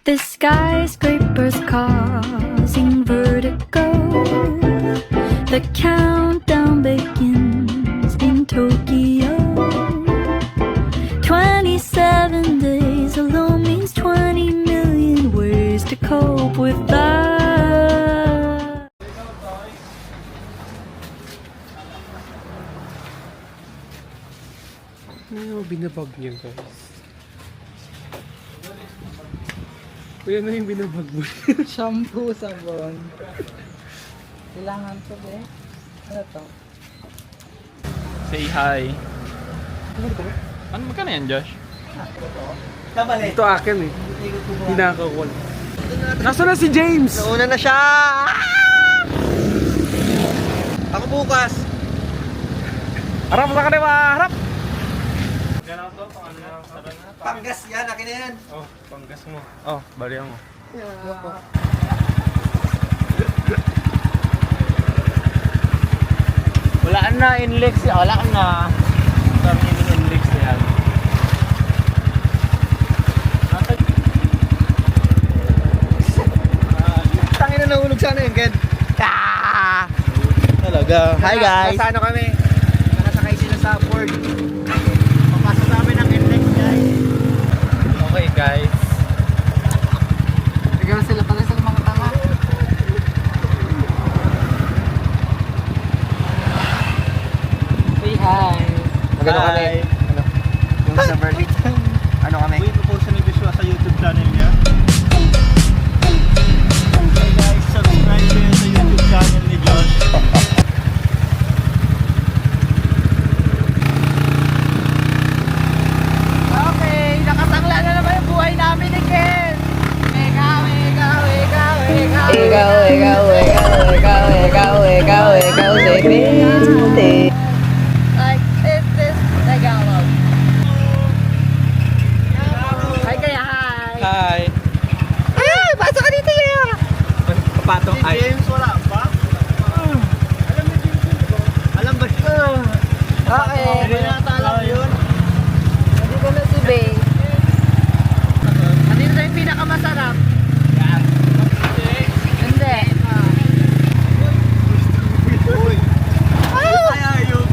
The skyscrapers causing vertigo. The countdown begins in Tokyo. 27 days alone means 20 million ways to cope with that. Ano yung binabag niya, guys? Kuya, ano yung binabag mo? Shampoo, sabon. Kailangan to, be. Ano to? Say hi. Ano magkano yan, Josh? Ito akin eh. Hinakawal. Nasaan na si James? Nauna na siya! Ako bukas! Harap sa kanila! Harap! Panggas yan, akin na yan! Oh, panggas mo. Oh, bariyan mo. Wala na, inlex. Wala na. Sabi niya yung inlex yan. Tangin na nahulog sana yun, Ken. Talaga. Hi guys! Nasa ano kami? Nakasakay sila sa Ford. Papasok namin ng index, guys. Okay, guys. Tignan sila pala sa mga tanga. Say hi! Magano kami? Ano? Yung sa Berlin? Ano kami? Uy, propose ni Joshua sa YouTube channel niya. Hey guys, subscribe kayo sa YouTube channel ni Josh. Okay, nakatangla na naman yung buhay namin ni Ken! Wega, wega, wega, wega! Ikaw, ikaw, ikaw, ikaw, ikaw, ikaw, ikaw, depende. Like, is this Tagalog? Hi kaya, hi! Hi. Ay, pasok ka dito ya! Papatong Si James wala pa? Alam ni James yun, diba? Alam ba siya? Okay. Hindi na alam yun. Nandito na si Bay. Nandito na yung pinakamasarap. Hindi. Uy. Kaya yun.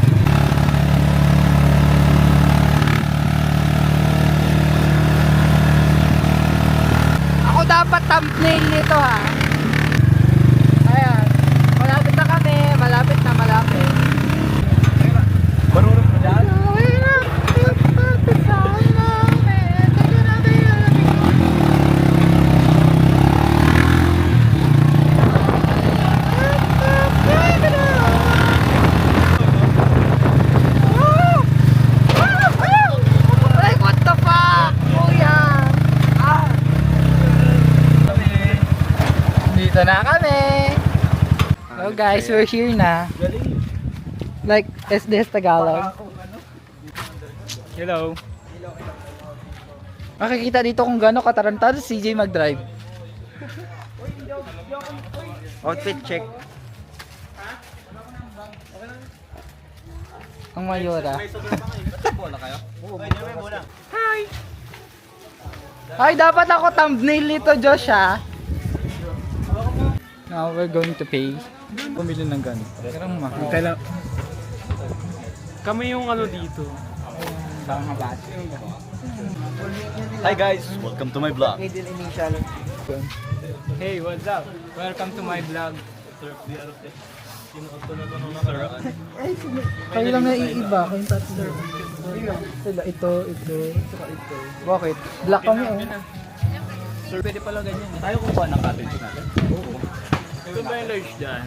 Ako dapat thumbnail nito ha. Ayan. Malapit na kami. Malapit na malapit. Marunong mo dyan? Like, what the fuck? Kuya. Dito na kami. Hello guys, we're here na. Like, is this Tagalog? Hello. Makikita dito kung gaano katarantado si CJ mag-drive. Outfit check. Ang mayora. Bola kayo? Oo, may bola. Ay, dapat ako thumbnail nito, Josh, ha? Now we're going to pay. Pumili ng ganito. Pero mahal. Kailan? Kami yung ano dito. Hi guys, welcome to my vlog. Hey, what's up? Welcome to my vlog. Kayo lang naiiba, kayong tatlo. Sila, ito, saka ito. Bakit? Black kami, oh. Pwede pala ganyan. Tayo kukuha ng cottage natin. Ito ba yung large dyan?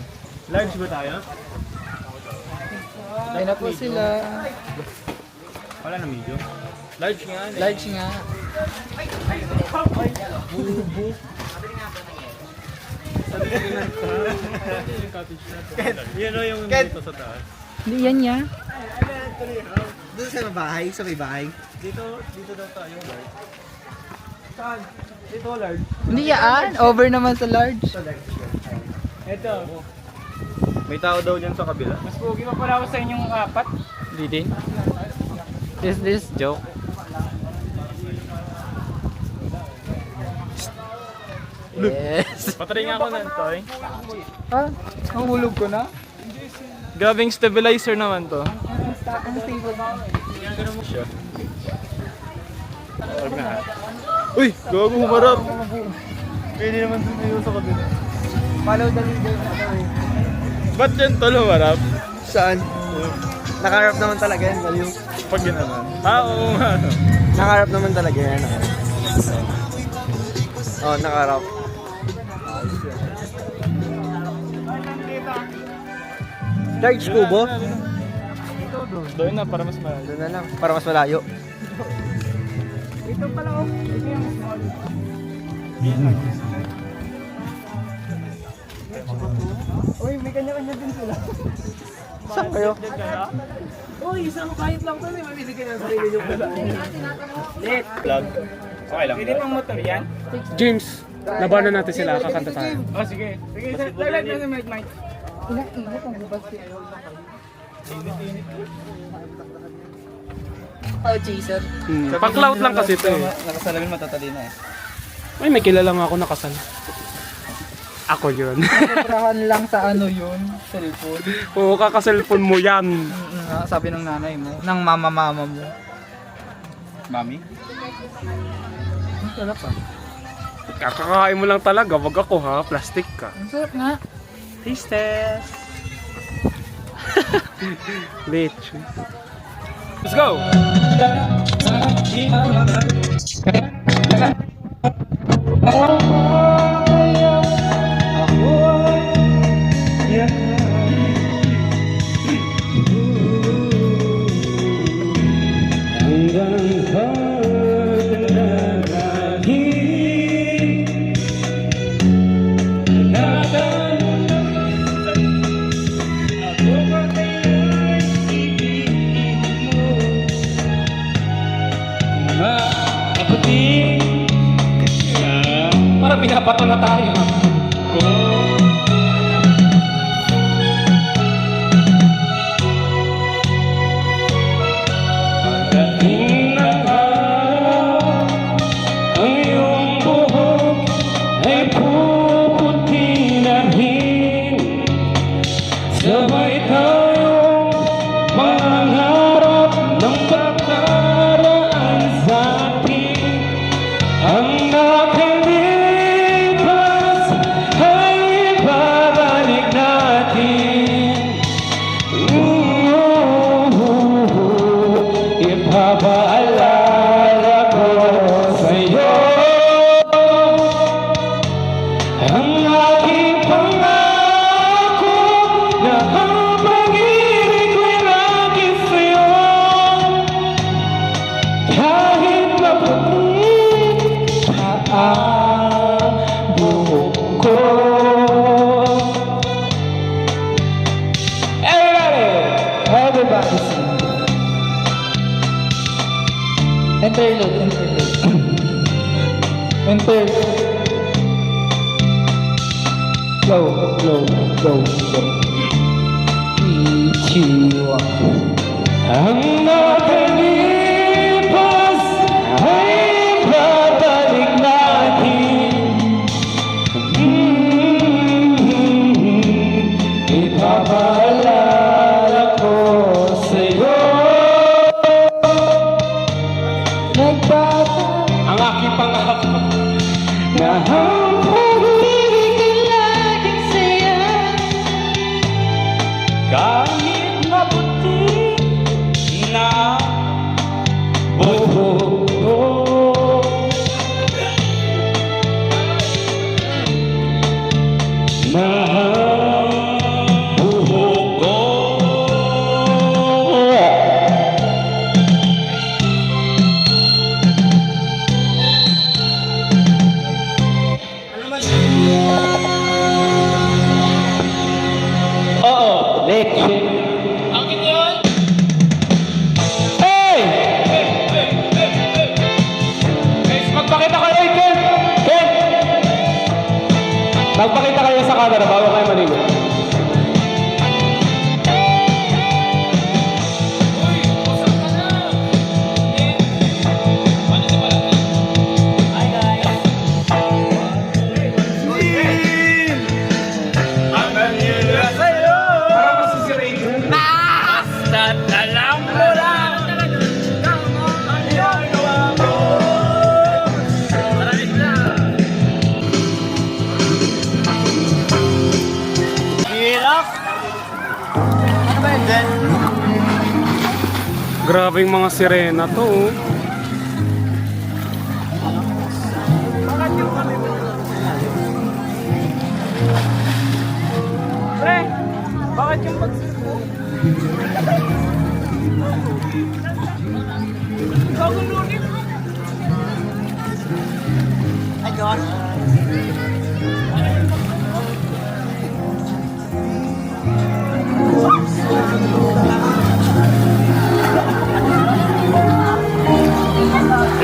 Large ba tayo? Ayun na po sila. Wala na medium. Large nga. Large nga. Yung cottage natin. Yan o yung dito sa taas. Hindi yan niya. Doon sa bahay, sa may bahay. Dito daw tayo, large. Saan? Dito, large. Hindi yan. Over naman sa large. Ito. May tao daw dyan sa kabila. Mas pogi pa pala ako sa inyong apat. Hindi din. Is this joke? Yes. Patry nga ako nun, Toy. Ha? Nahulog ko na? Grabing stabilizer naman to. Ang stable ba? Uy! Gago humarap! Pwede naman sumayo sa kabila. Follow the leader na daw eh. Ba't yan tol humarap? Saan? Nakaharap naman talaga yan, baliw. Pag yun naman. Ah, oo nga. Nakaharap naman talaga yan. Oh, nakaharap. Charge kubo? Doon na, para mas malayo. Doon na lang, para mas malayo. Ito pala oh. Ito yung small. Uy, may kanya-kanya din sila. Saan kayo? Uy, isang kahit lang to, may mabibigyan ng sarili nyo pala. Vlog. Okay lang. Pwede pang motor yan? James, labanan natin sila, kakanta tayo. Oh, sige. Sige, live na sa mic. Ingat ang bubas siya. Oh, chaser. Pang-cloud lang kasi ito eh. Nakasalamin matatalino eh. Ay, may kilala nga ako nakasal. Ako yun. Sobrahan lang sa ano yun, cellphone. Oo, kaka-cellphone mo yan. Sabi ng nanay mo, ng mama-mama mo. Mami? Ang sarap ah. Kakakain mo lang talaga, wag ako ha, plastic ka. Ang sarap nga. Taste test. Late. Let's go! Parang pinapato na tayo. Pagdating ng araw, ang iyong buhok ay puputinahin. Sabay tayong mangarap ng pagkaraan sa atin. Ang nakalipas ay ibabalik natin. Ipapaalala ko sa'yo ang aking pangako na ang pag-ibig ko'y lagi sa'yo. Kahit maputi ang buhok ko. Everybody sing. Interlude. Flow. Ichiwa. Ang nakalipas ay babalik natin. Ipapaalala ko sa'yo ang aking pangako na ang pag-ibig ay laging saya. Kahit maputi na buhok ko. Buhok ko. Grabe yung mga sirena to. Oh. Pre, bakit yung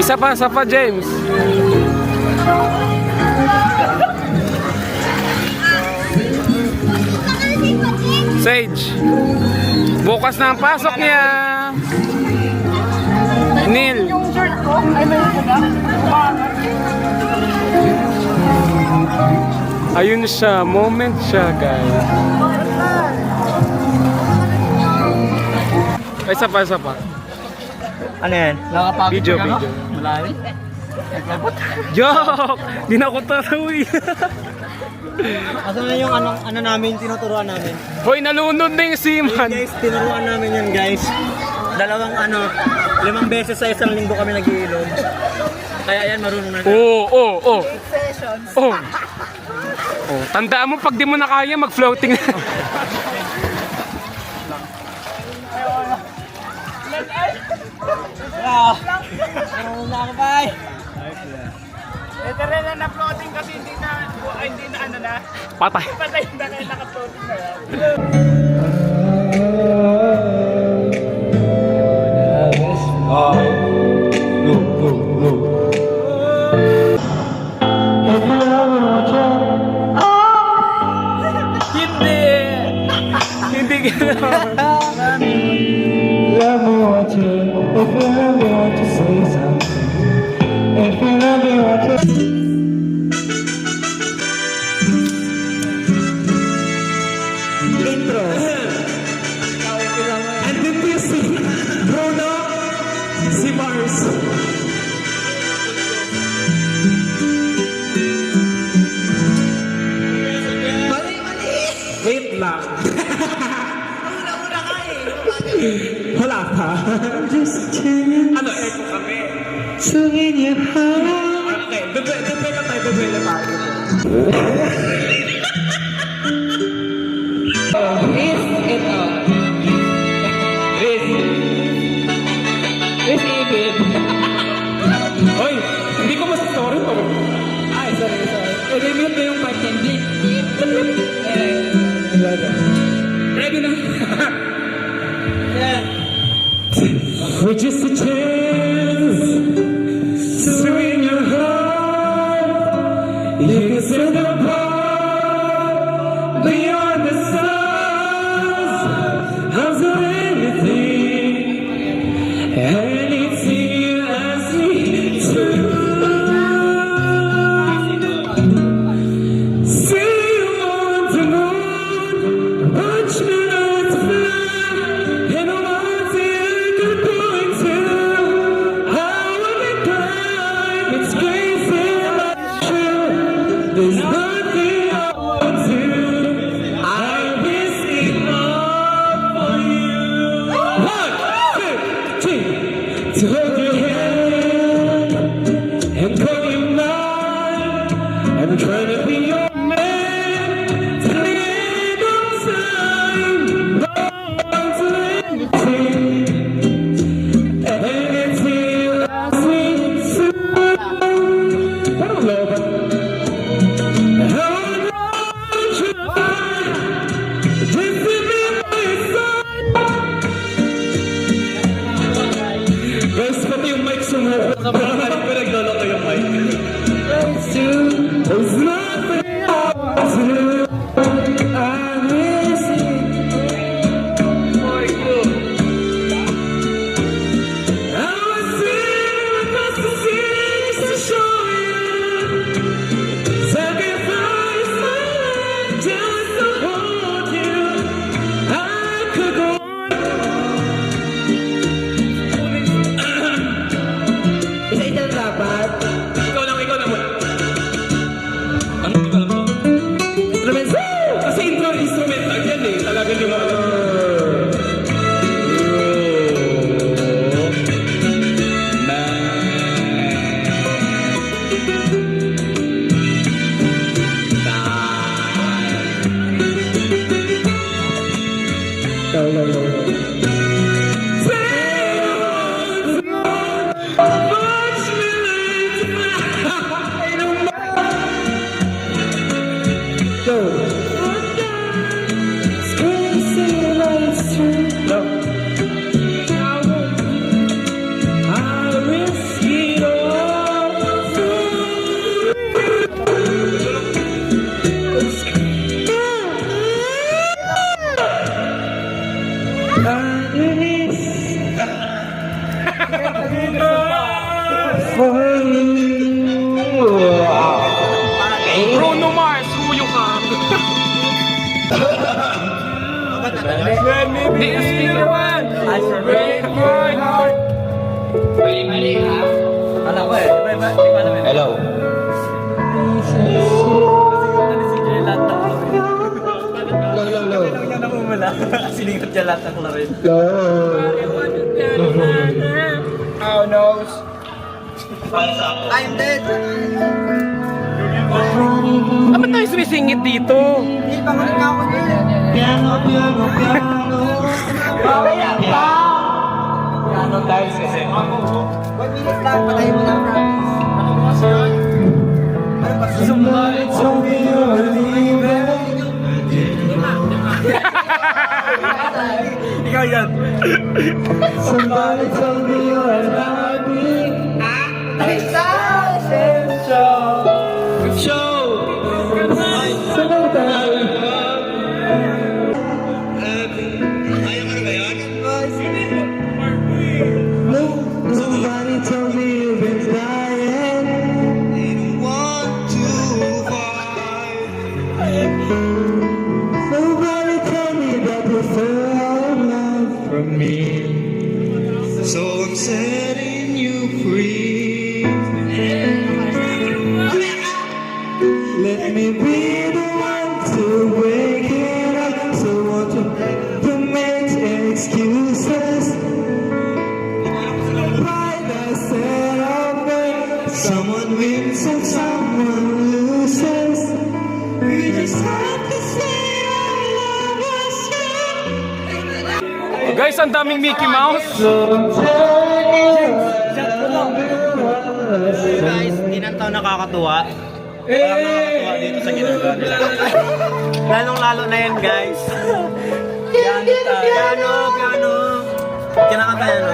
Isa pa, James. Sage. Bukas na ang pasok niya. Neil. Ayun siya, moment siya, guys. Isa pa. Ano yan? Nakapagod Video. Malalim? Joke! Di na ako tatawi. Asan na yung ano namin, tinuturuan namin? Hoy, nalunod na yung seaman. Guys, tinuruan namin yan guys. 5 beses sa isang linggo kami nag-iilog. Kaya yan, marunong na. Oh. Oh, tandaan mo pag di mo na kaya mag-floating na. Marunong na ako, bye! Ito rin na na-floating kasi hindi na ano na. Patay. Patay na kaya naka-floating na yan. Hindi gano'n. Wait lang. Wala pa. Ano, echo kami. Sungin niya ha. Okay, bebe na tayo. Hoy, hindi ko mas-story to. Ay, sorry. I-review ko yung part 10. Ready na? We're just a chance to win your heart. You can send the apart beyond the stars. How's there anything? Anything you ask me to. Say you want to know, but you know it's fine. And I want to there's nothing I won't do. I risk it all for you. 1, 2, 3. To hold your hand and call you mine. I'm trying to be your man till the end of time. Going to anything, anything I sweet to. I don't know, but guys, pati yung mic sumuko. Parang hindi ko nagloloko yung mic. There's nothing else to do. I miss you for you. I was sitting across the seas to show you. Sacrifice my life just to hold you. I could go on. Isa dapat. Ikaw na muna. Bruno Mars, huyo ka. Let me be the one. I break my heart. Hello. Siningot niya lahat ng klarin. Oh no. I'm dead. Ba't tayo sumisingit dito? Hindi pa nga ako dyan. Piano, piano, piano. Ano tayo kasi? 1 minute lang, patayin mo lang, promise. Ano ba? Somebody told me you're leaving. Ikaw yan. Somebody told me you're not me. Somebody told me you've been dying. Didn't want to fight. Nobody told me that you felt love from me. So I'm setting you free. Let me be the one to wake it up. So won't you make excuses? Someone wins and someone loses. We just have to say our love was true. Guys, ang daming Mickey Mouse. Guys, hindi na ito nakakatuwa. Walang nakakatuwa dito sa ginagawa nila. Lalong-lalo na yan, guys. Piano, piano. Kinakanta yan, no?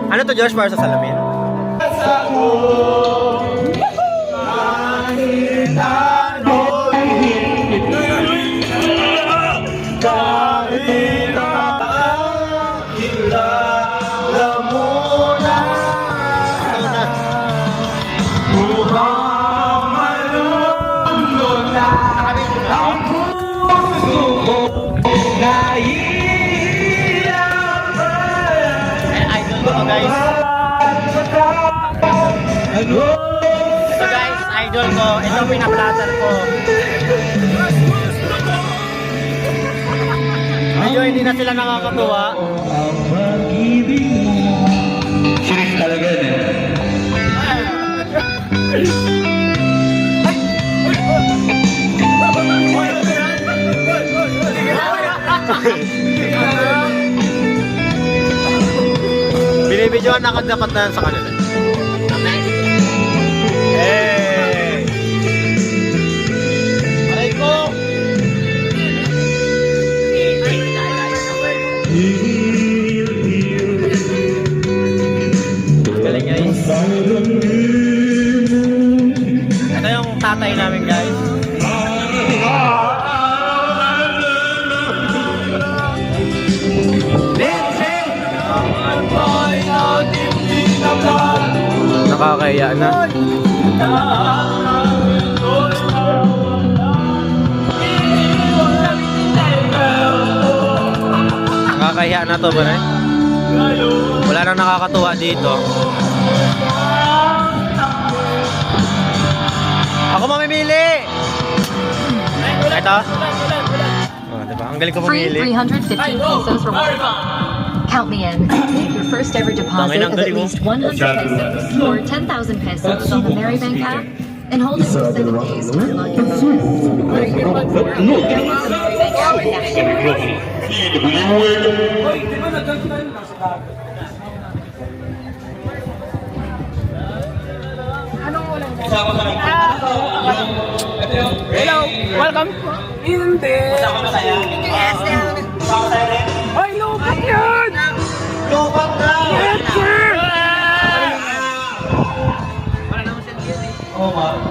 Ano to, Josh, para sa salamin? So guys, idol ko, ito pinaplatter ko. Medyo hindi na sila nakakatuwa. Shirik talaga eh. Binibidyoan na kung dapat na sa kanila. Hey! Aray ko! Galing guys. Ito yung tatay namin guys. Nakakaya na. Nakakaya na to ba na? Wala nang nakakatuwa dito. Ako mamimili! Ito? Oh, diba? Ang galing ko Free mamili. 315 pesos reward. Count me in. Make your first ever deposit of at least 100 pesos or 10,000 pesos on the Marybank app and hold it for 7 days to unlock your bonus. Learn more at Marybank app and Dash. Hello! Welcome! Hindi! Ay, lupat yan! Lupat na! Yes, sir!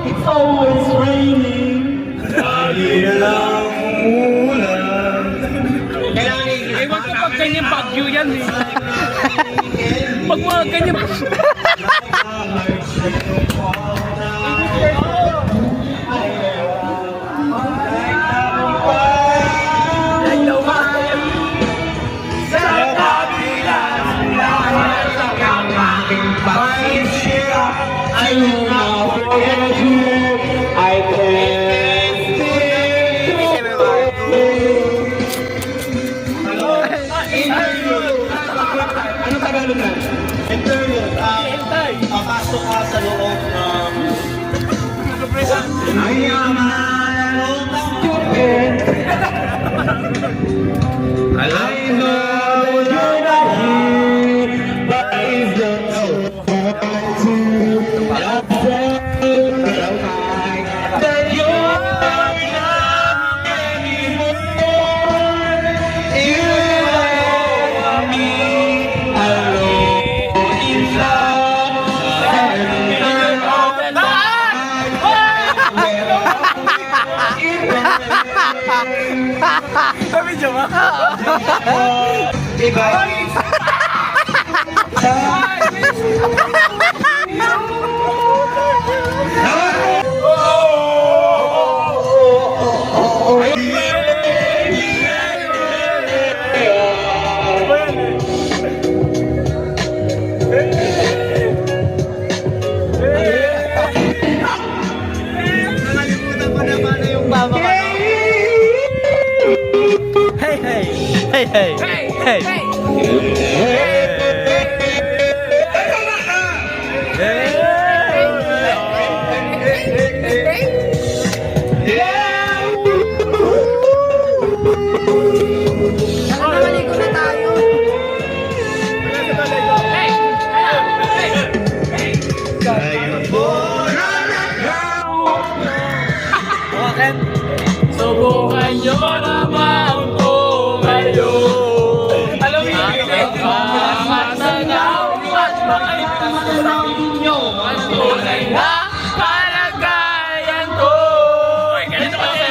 It's always raining. Lagi na lang umulan. Eh, wag ka pag ganyan bagyo yan eh. Pag mga ganyan... I will not forget you. I can't Ano Tagalog na? Interlude. Papasok ka sa loob ng... I know you're not here, but it's not so hard to accept that you're not anymore. You love me alone in love and turn on the Nakalimutan ko na paano yung baba ka. Hey, hey! Hey, hey! Hey! Subukan nyo naman po ngayon. Alam mo yun, masanaw at makaitamang inyo ang tunay na kalagayan ko. Ganito kasi,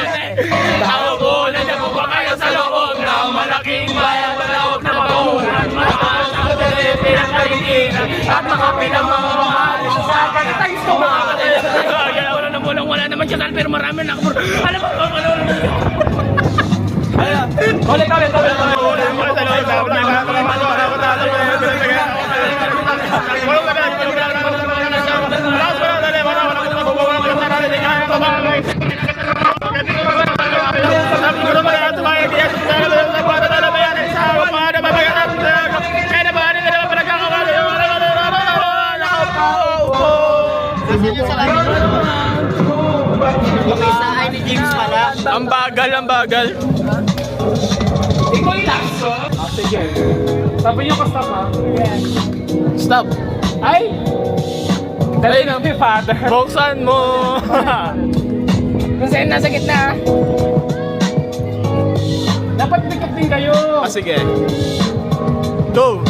tao po, nandiyan po ba kayo sa loob ng malaking bayan, malawak na mabuhan, mataas ang dali, pinakaiginan, at makapilang mga mahal sa kagatays ko mga katalas. Wala na mulang, wala naman siya, pero marami na ako. Alam mo, ulit. Ay, ni James pala. Ang bagal. Ikaw yung last ko? Sige. Sabi niyo ka stop ha? Stop. Ay! Dali ng father. Buksan mo! Kung sa'yo nasa gitna. Dapat pick up din kayo. Sige. Go!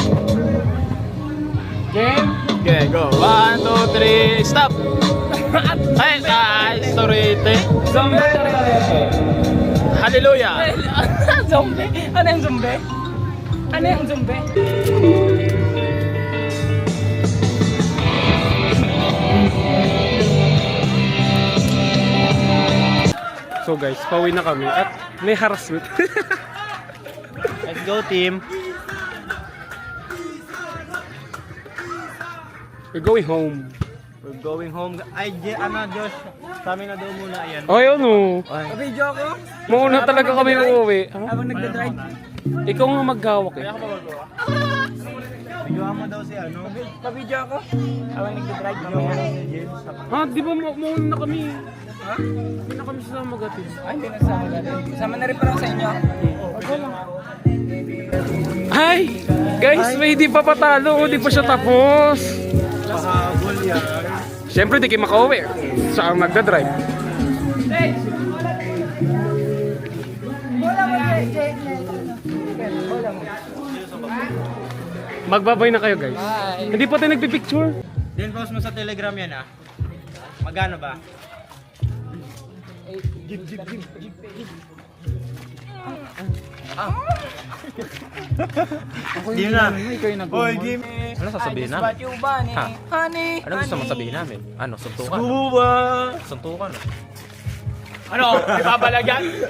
Game? Okay, go. 1, 2, 3, stop! Ay, storete. Zombie. Hallelujah! Zombie? Ano yung zombie? Ano yung zombie? So guys, pauwi na kami at may harassment. Let's go, team. We're going home. We're going home. Ay, Josh. Kami na daw muna yan. Oh, yun o. Video ako? Mauna talaga kami uuwi. Habang nagda-drive. Ikaw nga maghawak eh. Videoan mo daw si ano. Pa-video ako? Habang nagda-drive. Ha? Di ba mauna na kami? Ha? Hindi na kami sasama magatid. Ay, hindi na sama natin. Sama na rin parang sa inyo. Ay! Guys, may di pa patalo. Di pa siya tapos. Pahabol yan. Siyempre, di kayo makauwi. Siya ang magdadrive. Magbabay na kayo, guys. Hindi pa tayo nagpipicture. Din post mo sa Telegram yan ah. Magkano ba? Game na. Hoy, game. Ano sasabihin namin? Ha? Ano gusto mong sabihin namin? Ano, suntukan? Buba. Suntukan. Ano? Ipabalagyan?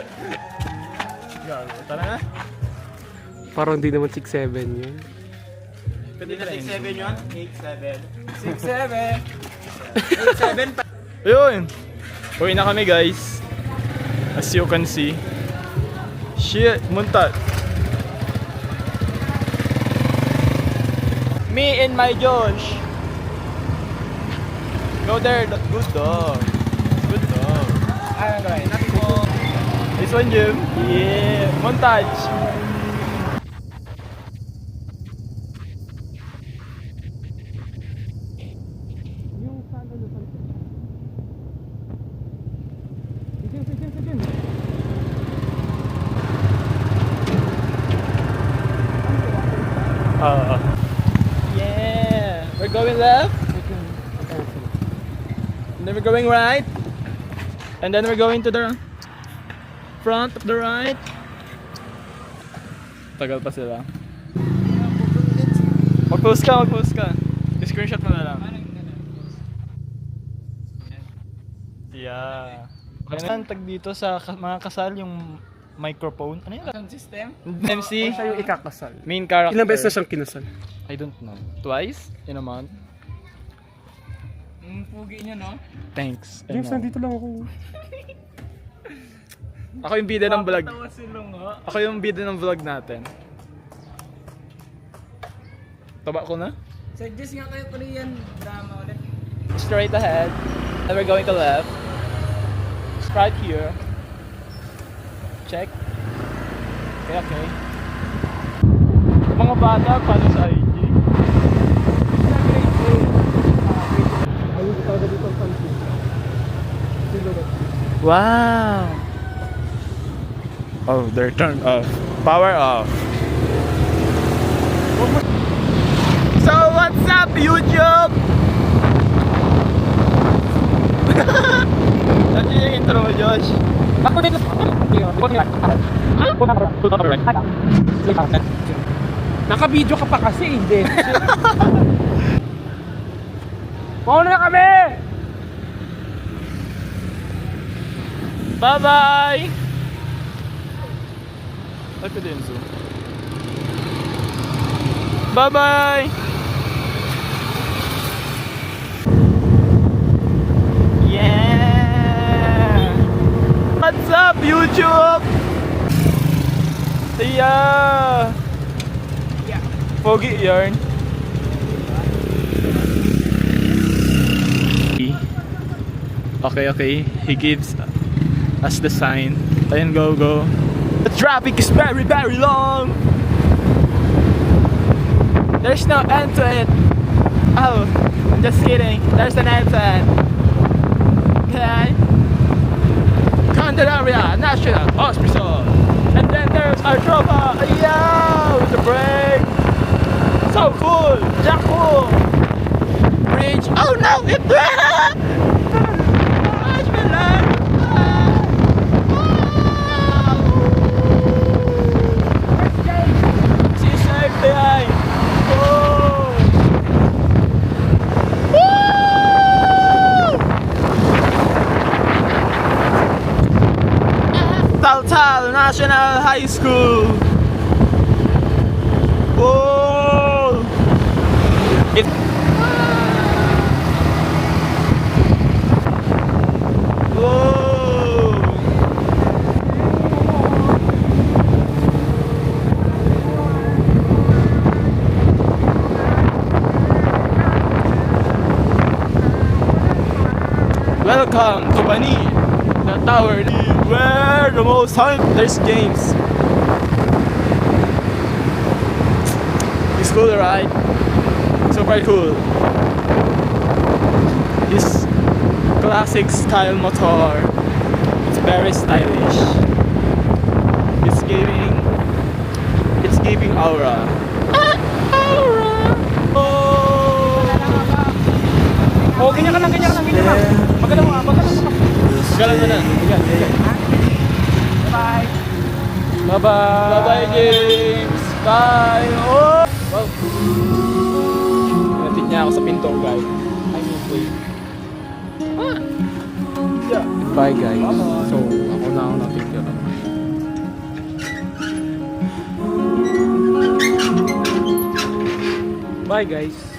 Tara na. Parang di naman 6'7 yun. Pwede na 6'7 yun? 8'7. Ayun! Uwi na kami guys. As you can see. Shit, muntat. Me and my Josh. Go there, good dog. Good dog. Alright. This one, Jim. Yeah, montage. Yeah, we're going left. And then we're going right. And then we're going to the front of the right. Tagal pa sila. Mag-post ka. Screenshot mo na lang. Yeah. Okay na tag dito sa mga kasal yung microphone. Ano yun? Sound system? MC? Siya yung ikakasal. Main character. Ilang beses na siyang kinasal? I don't know. Twice? In a month? Pugi niya, no? Thanks. James, nandito lang ako. Ako yung bida ng vlog. Ako yung bida ng vlog natin. Taba ko na? Suggest nga kayo Korean drama ulit. Straight ahead. And we're going to left. Right here. Check. Okay. Mga bata, paano sa IG? Wow! Oh, they're turned off. Power off. So, what's up, YouTube? Ano yung intro mo, Josh? Naka-video ka pa kasi, hindi. Mauna na kami! Bye-bye! Ay, pwede yun zoom. Bye-bye! Yeah! What's up, YouTube? Yeah! Pogi yarn. Okay. He gives us the sign. Ayun, go. The traffic is very, very long. There's no end to it. Oh, I'm just kidding. There's an end to it. Okay. Candelaria National Hospital. And then there's our tropa. Yeah, with the brake. So cool. Cool. Bridge. Oh no, it's Tal National High School. Whoa! Whoa! Welcome to Bani, the tower where the most time there's games. It's cool, right? Super cool. This classic style motor. It's very stylish. It's giving aura. Aura. Oh, ganyan ka lang. Magalang mo na. Bye. Bye-bye, James. Bye. Oh. Wow. Napit niya ako sa pinto, guys. I mean, wait. Bye, guys. So, ako na picture. Bye, guys.